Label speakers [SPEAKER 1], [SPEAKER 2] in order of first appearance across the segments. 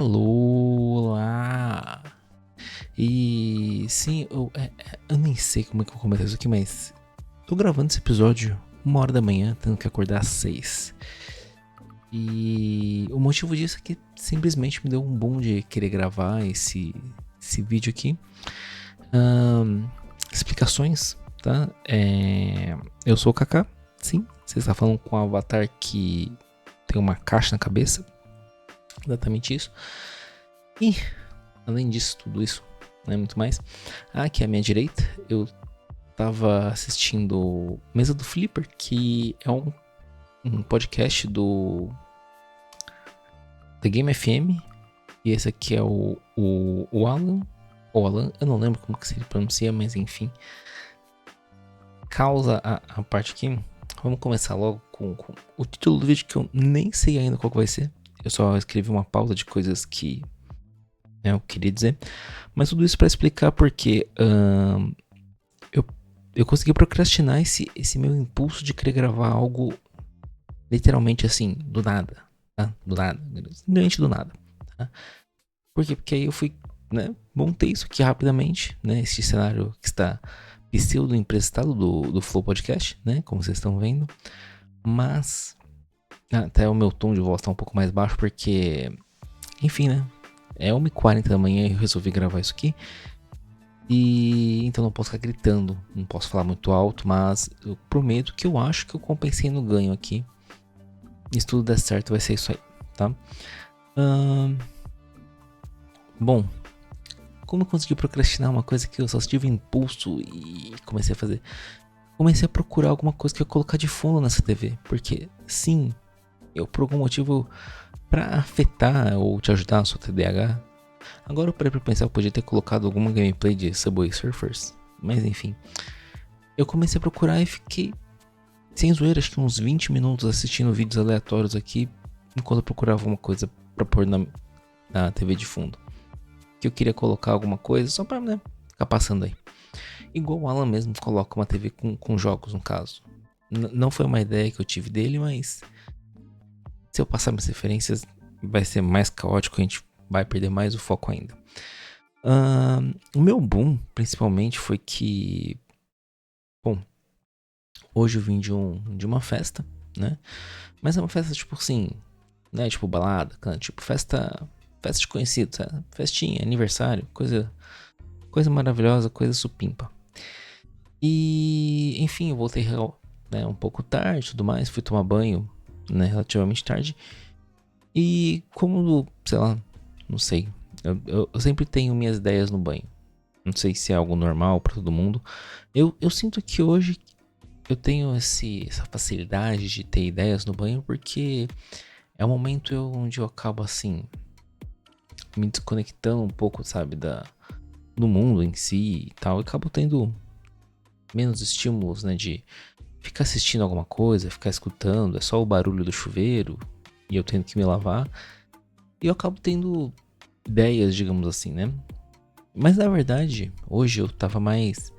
[SPEAKER 1] Alô, lá. E sim, eu nem sei como é que eu começo isso aqui, mas tô gravando esse episódio 1h da manhã, tendo que acordar às 6. E o motivo disso é que simplesmente me deu um boom de querer gravar esse vídeo aqui. Explicações, tá? Eu sou o Kaká, sim. Você está falando com um avatar que tem uma caixa na cabeça. Exatamente isso. E, além disso, tudo isso, não é muito mais. Aqui à minha direita, eu tava assistindo Mesa do Flipper, que é um podcast do The Game FM. E esse aqui é o Alan. Ou Alan, eu não lembro como que se pronuncia, mas enfim. Causa a parte aqui. Vamos começar logo com o título do vídeo, que eu nem sei ainda qual que vai ser. Eu só escrevi uma pauta de coisas que eu queria dizer. Mas tudo isso para explicar porque eu consegui procrastinar esse meu impulso de querer gravar algo literalmente assim, do nada. Tá? Do nada. Simplesmente do nada. Tá? Por quê? Porque aí eu fui, montei isso aqui rapidamente, esse cenário que está pseudo emprestado do Flow Podcast, como vocês estão vendo. Mas até o meu tom de voz tá um pouco mais baixo porque, enfim, é 1h40 da manhã e eu resolvi gravar isso aqui. E então não posso ficar gritando, não posso falar muito alto, mas eu prometo que eu acho que eu compensei no ganho aqui. E se tudo der certo, vai ser isso aí, tá? Bom, como eu consegui procrastinar uma coisa que eu só tive impulso e comecei a fazer? Comecei a procurar alguma coisa que eu ia colocar de fundo nessa TV, porque sim, eu por algum motivo, pra afetar ou te ajudar na sua TDAH. Agora eu parei pra pensar, eu podia ter colocado alguma gameplay de Subway Surfers, mas enfim. Eu comecei a procurar e fiquei, sem zoeira, acho que uns 20 minutos assistindo vídeos aleatórios aqui, enquanto eu procurava uma coisa pra pôr na TV de fundo. Que eu queria colocar alguma coisa só pra, ficar passando aí. Igual o Alan mesmo coloca uma TV com jogos, no caso. Não foi uma ideia que eu tive dele, mas se eu passar minhas referências, vai ser mais caótico, a gente vai perder mais o foco ainda. O meu boom, principalmente, foi que... Bom, hoje eu vim de uma festa, Mas é uma festa, tipo assim, tipo balada, tipo festa de conhecidos, sabe? Festinha, aniversário, coisa maravilhosa, coisa supimpa. E, enfim, eu voltei um pouco tarde e tudo mais, fui tomar banho, relativamente tarde. E como, sei lá, não sei, eu sempre tenho minhas ideias no banho. Não sei se é algo normal pra todo mundo. Eu sinto que hoje eu tenho essa facilidade de ter ideias no banho porque é um momento onde eu acabo assim me desconectando um pouco, sabe, do mundo em si e tal. Eu acabo tendo menos estímulos, de ficar assistindo alguma coisa, ficar escutando, é só o barulho do chuveiro e eu tendo que me lavar. E eu acabo tendo ideias, digamos assim, Mas na verdade, hoje eu tava mais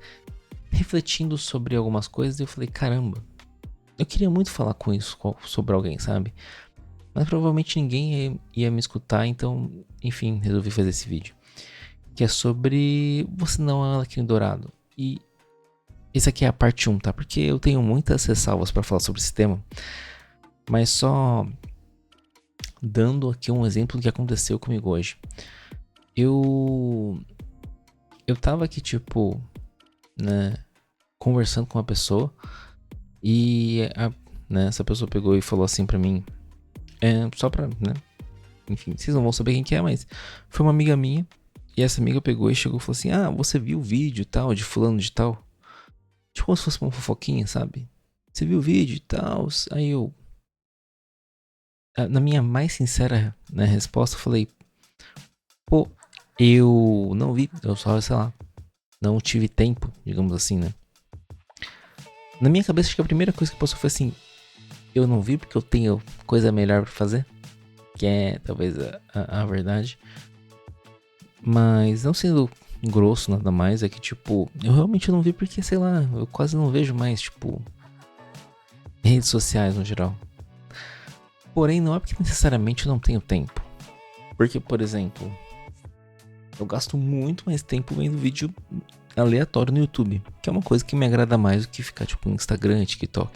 [SPEAKER 1] refletindo sobre algumas coisas e eu falei, caramba, eu queria muito falar com isso sobre alguém, sabe? Mas provavelmente ninguém ia me escutar, então, enfim, resolvi fazer esse vídeo. Que é sobre Você Não é Alecrim Dourado. E esse aqui é a parte 1, tá? Porque eu tenho muitas ressalvas pra falar sobre esse tema. Mas só dando aqui um exemplo do que aconteceu comigo hoje. Eu tava aqui, tipo, conversando com uma pessoa. E essa pessoa pegou e falou assim pra mim. Só pra, enfim, vocês não vão saber quem que é, mas foi uma amiga minha. E essa amiga pegou e chegou e falou assim: ah, você viu o vídeo e tal, de fulano de tal? Tipo como se fosse uma fofoquinha, sabe? Você viu o vídeo e tal? Aí eu, na minha mais sincera resposta, eu falei: pô, eu não vi, eu só, sei lá, não tive tempo, digamos assim, Na minha cabeça, acho que a primeira coisa que passou foi assim: eu não vi porque eu tenho coisa melhor pra fazer. Que é talvez a verdade. Mas não sendo grosso nada mais, é que tipo, eu realmente não vi porque, sei lá, eu quase não vejo mais, tipo, redes sociais no geral. Porém, não é porque necessariamente eu não tenho tempo. Porque, por exemplo, eu gasto muito mais tempo vendo vídeo aleatório no YouTube, que é uma coisa que me agrada mais do que ficar tipo no Instagram, TikTok.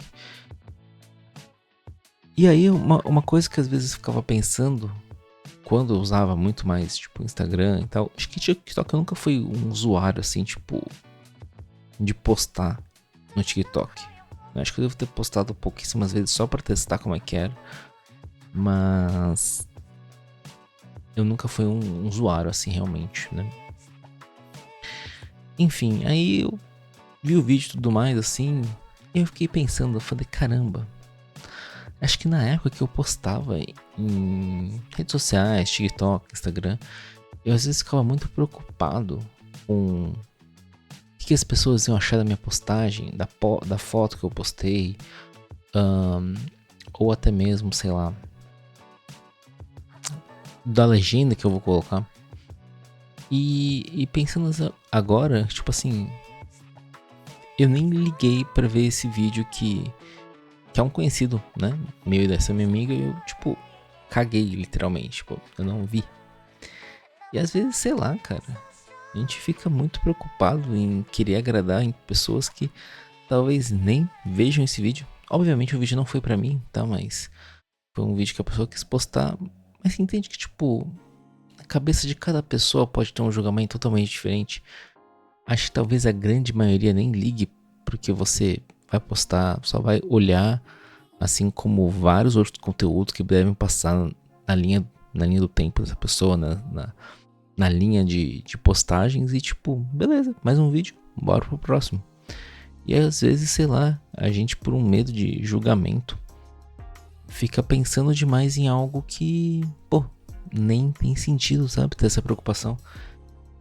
[SPEAKER 1] E aí uma coisa que às vezes eu ficava pensando quando eu usava muito mais tipo Instagram e tal, acho que TikTok eu nunca fui um usuário assim, tipo, de postar no TikTok. Eu acho que eu devo ter postado pouquíssimas vezes só pra testar como é que era, mas eu nunca fui um usuário assim realmente, né? Enfim, aí eu vi o vídeo e tudo mais assim, e eu fiquei pensando, eu falei, caramba, acho que na época que eu postava em redes sociais, TikTok, Instagram, eu às vezes ficava muito preocupado com o que as pessoas iam achar da minha postagem, da foto que eu postei, ou até mesmo, sei lá, da legenda que eu vou colocar. E pensando agora, tipo assim, eu nem liguei pra ver esse vídeo que é um conhecido, né? Meu e dessa minha amiga, e eu, tipo, caguei literalmente, tipo, eu não vi. E às vezes, sei lá, cara, a gente fica muito preocupado em querer agradar em pessoas que talvez nem vejam esse vídeo. Obviamente o vídeo não foi pra mim, tá? Mas foi um vídeo que a pessoa quis postar. Mas você entende que, tipo, a cabeça de cada pessoa pode ter um julgamento totalmente diferente. Acho que talvez a grande maioria nem ligue porque você vai postar, só vai olhar, assim como vários outros conteúdos que devem passar na linha do tempo dessa pessoa, na linha de postagens e tipo, beleza, mais um vídeo, bora pro próximo. E às vezes, sei lá, a gente por um medo de julgamento fica pensando demais em algo que, pô, nem tem sentido, sabe, ter essa preocupação.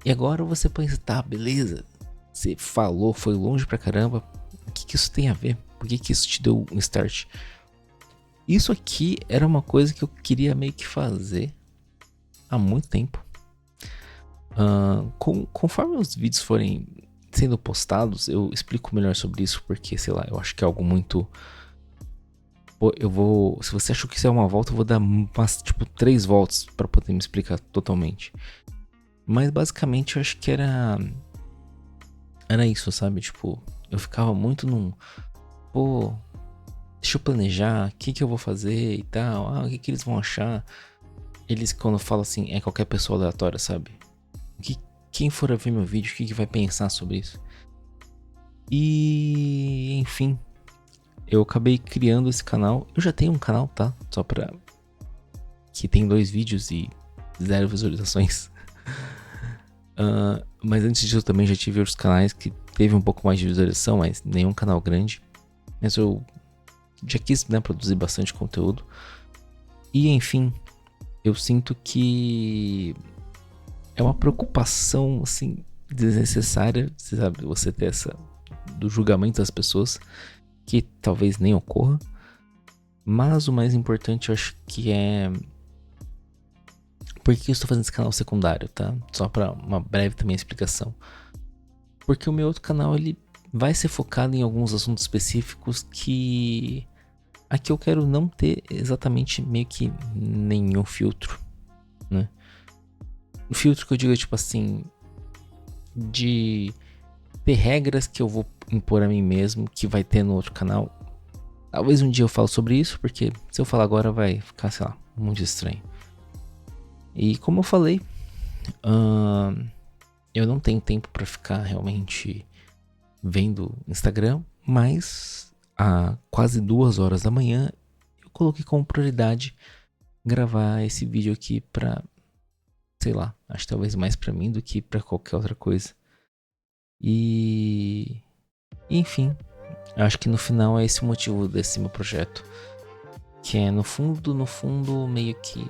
[SPEAKER 1] E agora você pensa, tá, beleza, você falou, foi longe pra caramba, o que isso tem a ver? Por que isso te deu um start? Isso aqui era uma coisa que eu queria meio que fazer há muito tempo. Conforme os vídeos forem sendo postados, eu explico melhor sobre isso, porque, sei lá, eu acho que é algo muito... Pô, se você achou que isso é uma volta, eu vou dar umas, tipo, 3 voltas pra poder me explicar totalmente. Mas, basicamente, eu acho que era isso, sabe? Tipo, eu ficava muito num... Pô, deixa eu planejar, o que eu vou fazer e tal. O que eles vão achar? Eles, quando falam assim, é qualquer pessoa aleatória, sabe? Quem for ver meu vídeo, o que vai pensar sobre isso? E, enfim, eu acabei criando esse canal. Eu já tenho um canal, tá? Só pra... que tem 2 vídeos e 0 visualizações. Mas antes disso eu também já tive outros canais que teve um pouco mais de visualização, mas nenhum canal grande. Mas eu já quis, né, produzir bastante conteúdo. E, enfim, eu sinto que é uma preocupação, assim, desnecessária, sabe? Você ter essa do julgamento das pessoas, que talvez nem ocorra. Mas o mais importante eu acho que é... Por que eu estou fazendo esse canal secundário, tá? Só para uma breve também explicação. Porque o meu outro canal, ele vai ser focado em alguns assuntos específicos que... Aqui eu quero não ter exatamente meio que nenhum filtro, né? O filtro que eu digo é tipo assim... De ter regras que eu vou impor a mim mesmo, que vai ter no outro canal. Talvez um dia eu falo sobre isso, porque se eu falar agora vai ficar, sei lá, muito estranho. E como eu falei, eu não tenho tempo pra ficar realmente vendo Instagram, mas a quase 2 horas da manhã eu coloquei como prioridade gravar esse vídeo aqui pra, sei lá, acho que talvez mais pra mim do que pra qualquer outra coisa. E enfim, acho que no final é esse o motivo desse meu projeto, que é no fundo meio que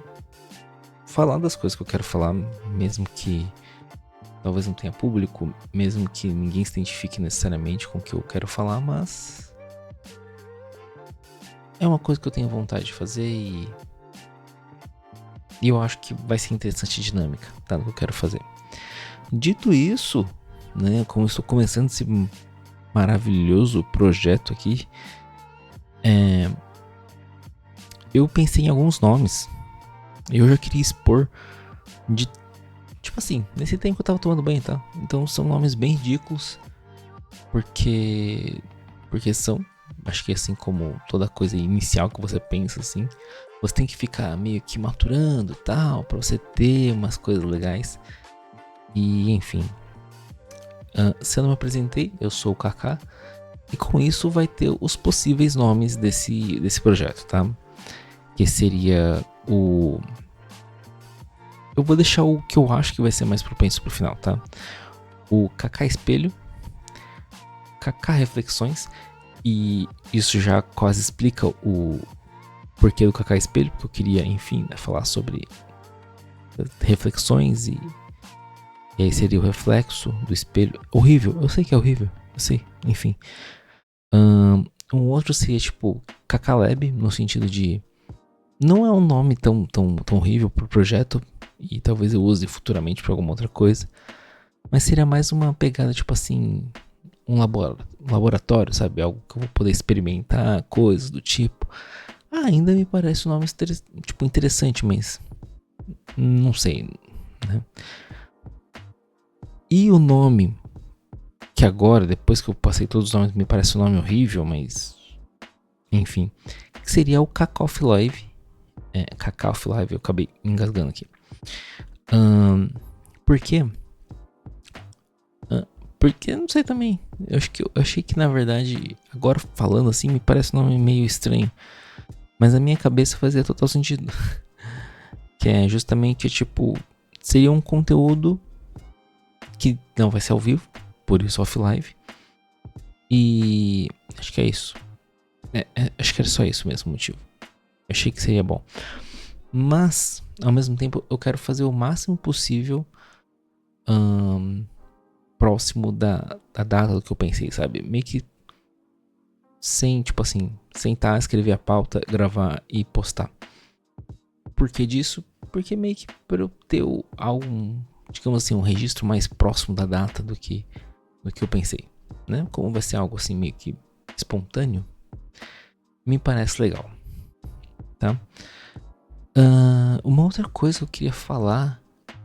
[SPEAKER 1] falar das coisas que eu quero falar, mesmo que talvez não tenha público, mesmo que ninguém se identifique necessariamente com o que eu quero falar, mas é uma coisa que eu tenho vontade de fazer e eu acho que vai ser interessante a dinâmica, tá, do que eu quero fazer. Dito isso, né, como eu estou começando esse maravilhoso projeto aqui, eu pensei em alguns nomes. Eu já queria expor de, tipo assim, nesse tempo eu tava tomando banho, tá? Então são nomes bem ridículos, porque são, acho que assim como toda coisa inicial que você pensa assim, você tem que ficar meio que maturando e tal, pra você ter umas coisas legais. E enfim, se eu não me apresentei, eu sou o Kaká. E com isso vai ter os possíveis nomes desse projeto, tá? Que seria o... Eu vou deixar o que eu acho que vai ser mais propenso pro final, tá? O Kaká Espelho, Kaká Reflexões. E isso já quase explica o porquê do Kaká Espelho, porque eu queria, enfim, né, falar sobre reflexões e aí seria o reflexo do espelho. Horrível, eu sei que é horrível, eu sei, enfim. Um outro seria tipo Kakalab, no sentido de não é um nome tão horrível pro projeto e talvez eu use futuramente pra alguma outra coisa, mas seria mais uma pegada tipo assim, um laboratório, sabe? Algo que eu vou poder experimentar, coisas do tipo. Ainda me parece um nome tipo interessante, mas não sei, né? E o nome que agora, depois que eu passei todos os nomes, me parece um nome horrível, mas enfim, que seria o Kakoff Live. Kakoff Live, eu acabei engasgando aqui. Por quê? Porque não sei também. Eu achei que na verdade, agora falando assim, me parece um nome meio estranho. Mas na minha cabeça fazia total sentido. Que é justamente tipo, seria um conteúdo que não vai ser ao vivo, por isso off live. E acho que é isso. Acho que era só isso mesmo o motivo. Eu achei que seria bom. Mas, ao mesmo tempo, eu quero fazer o máximo possível próximo da data do que eu pensei, sabe? Meio que sem, tipo assim, sentar, escrever a pauta, gravar e postar. Por que disso? Porque meio que para eu ter algum, digamos assim, um registro mais próximo da data do que eu pensei, né? Como vai ser algo assim meio que espontâneo, me parece legal, tá? Uma outra coisa que eu queria falar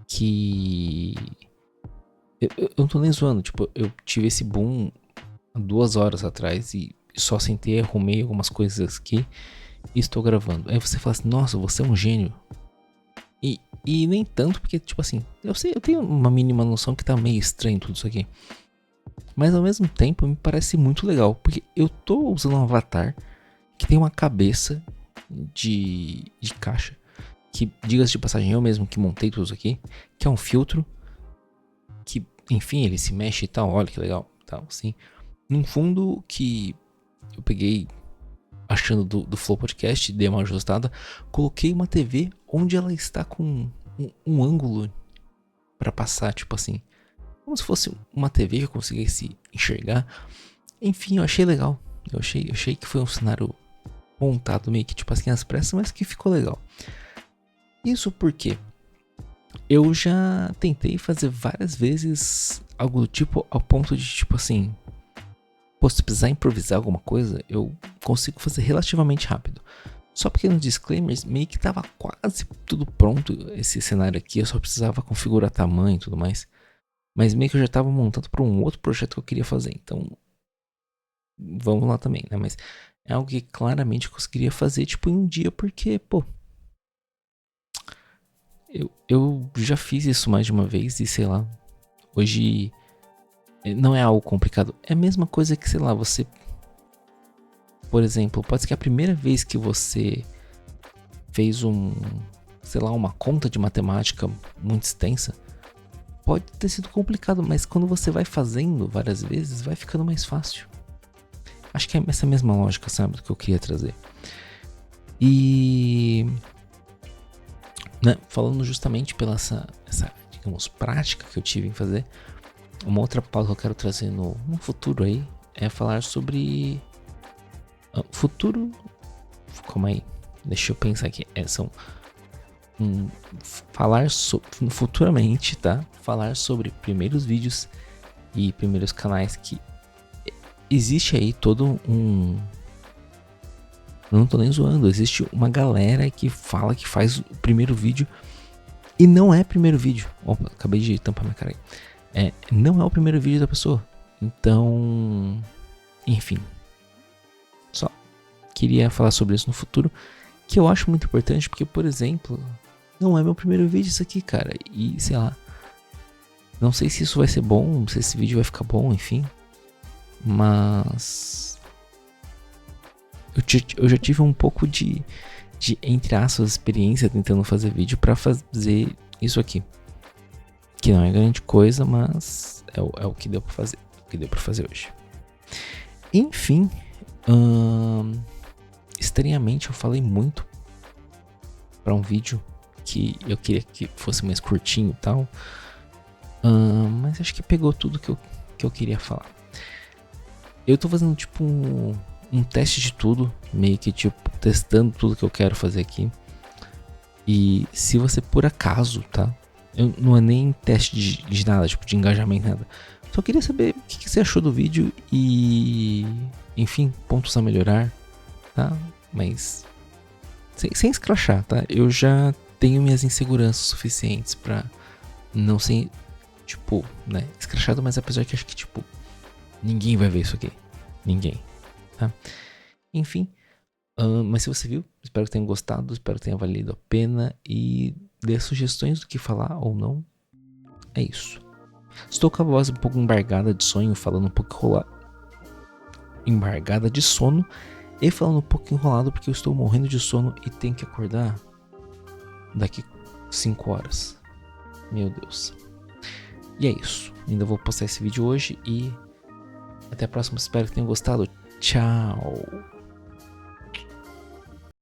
[SPEAKER 1] que eu não tô nem zoando, tipo, eu tive esse boom 2 horas atrás e só sentei, arrumei algumas coisas aqui e estou gravando. Aí você fala assim, nossa, você é um gênio. E nem tanto, porque, tipo assim, eu sei, eu tenho uma mínima noção que tá meio estranho tudo isso aqui. Mas ao mesmo tempo me parece muito legal, porque eu tô usando um avatar que tem uma cabeça de caixa. Que, diga-se de passagem, eu mesmo que montei tudo isso aqui, que é um filtro que, enfim, ele se mexe e tal, olha que legal, tal, assim. Num fundo que eu peguei achando do Flow Podcast, dei uma ajustada, coloquei uma TV onde ela está com um ângulo para passar, tipo assim, como se fosse uma TV que eu conseguisse enxergar. Enfim, eu achei legal. Eu achei que foi um cenário montado meio que tipo assim às pressas, mas que ficou legal. Isso porque eu já tentei fazer várias vezes algo do tipo ao ponto de tipo assim, pô, se precisar improvisar alguma coisa, eu consigo fazer relativamente rápido. Só porque nos disclaimers meio que tava quase tudo pronto esse cenário aqui, eu só precisava configurar tamanho e tudo mais. Mas meio que eu já tava montando para um outro projeto que eu queria fazer, então vamos lá também, né? Mas é algo que claramente eu conseguiria fazer tipo em um dia, porque, pô, eu já fiz isso mais de uma vez e sei lá, hoje não é algo complicado. É a mesma coisa que, sei lá, você, por exemplo, pode ser que a primeira vez que você fez sei lá, uma conta de matemática muito extensa, pode ter sido complicado, mas quando você vai fazendo várias vezes, vai ficando mais fácil. Acho que é essa mesma lógica, sabe, do que eu queria trazer. E, né, falando justamente pela essa, digamos, prática que eu tive em fazer, uma outra pauta que eu quero trazer no futuro aí é falar sobre futuro. Calma aí, deixa eu pensar aqui. Falar futuramente, tá? Falar sobre primeiros vídeos e primeiros canais que existe aí todo não tô nem zoando, existe uma galera que fala que faz o primeiro vídeo E não é primeiro vídeo. Opa, acabei de tampar minha cara aí. Não é o primeiro vídeo da pessoa. Então, enfim. Só queria falar sobre isso no futuro. Que eu acho muito importante, porque, por exemplo, não é meu primeiro vídeo isso aqui, cara. E, sei lá, não sei se isso vai ser bom, se esse vídeo vai ficar bom, enfim. Mas eu já tive um pouco de entre aspas, experiência tentando fazer vídeo pra fazer isso aqui. Que não é grande coisa, mas é o que deu pra fazer. O que deu pra fazer hoje. Enfim, estranhamente eu falei muito pra um vídeo que eu queria que fosse mais curtinho e tal. Mas acho que pegou tudo que eu queria falar. Eu tô fazendo tipo um teste de tudo, meio que tipo testando tudo que eu quero fazer aqui. E se você por acaso, tá? Não é nem teste de nada, tipo de engajamento, nada. Só queria saber o que você achou do vídeo e, enfim, pontos a melhorar, tá? Mas sem escrachar, tá? Eu já tenho minhas inseguranças suficientes pra não ser, tipo, né, escrachado, mas apesar que acho que, tipo, ninguém vai ver isso aqui. Ninguém, tá? Enfim, mas se você viu, espero que tenha gostado, espero que tenha valido a pena e dê sugestões do que falar ou não. É isso. Estou com a voz um pouco embargada de sonho, falando um pouco enrolado. Embargada de sono e falando um pouco enrolado porque eu estou morrendo de sono e tenho que acordar daqui 5 horas. Meu Deus. E é isso. Ainda vou postar esse vídeo hoje e até a próxima. Espero que tenham gostado. Tchau.